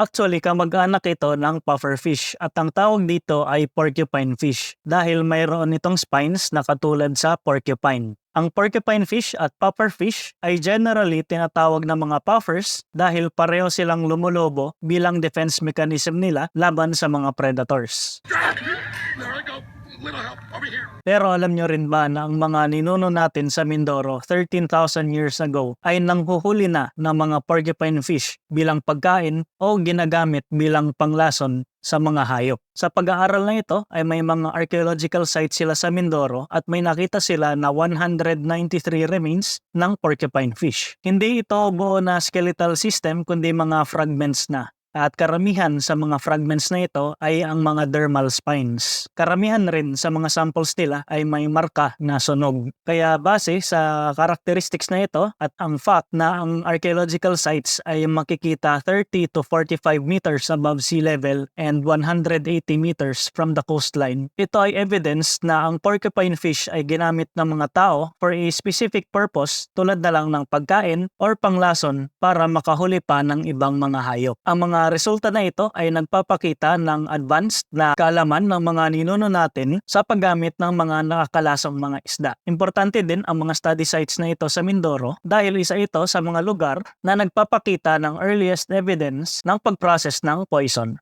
Actually, kamag-anak ito ng pufferfish at ang tawag dito ay porcupine fish dahil mayroon itong spines na katulad sa porcupine. Ang porcupine fish at pufferfish ay generally tinatawag na mga puffers dahil pareho silang lumulobo bilang defense mechanism nila laban sa mga predators. Pero alam nyo rin ba na ang mga ninuno natin sa Mindoro 13,000 years ago ay nanghuhuli na ng mga porcupine fish bilang pagkain o ginagamit bilang panglason sa mga hayop. Sa pag-aaral na ito ay may mga archaeological sites sila sa Mindoro at may nakita sila na 193 remains ng porcupine fish. Hindi ito buo na skeletal system kundi mga fragments na. At karamihan sa mga fragments na ito ay ang mga dermal spines. Karamihan rin sa mga samples nila ay may marka na sunog. Kaya base sa characteristics na ito at ang fact na ang archaeological sites ay makikita 30 to 45 meters above sea level and 180 meters from the coastline, ito ay evidence na ang porcupine fish ay ginamit ng mga tao for a specific purpose tulad na lang ng pagkain or panglason para makahuli pa ng ibang mga hayop. Ang mga resulta na ito ay nagpapakita ng advanced na kaalaman ng mga ninuno natin sa paggamit ng mga nakakalasong mga isda. Importante din ang mga study sites na ito sa Mindoro dahil isa ito sa mga lugar na nagpapakita ng earliest evidence ng pag-process ng poison.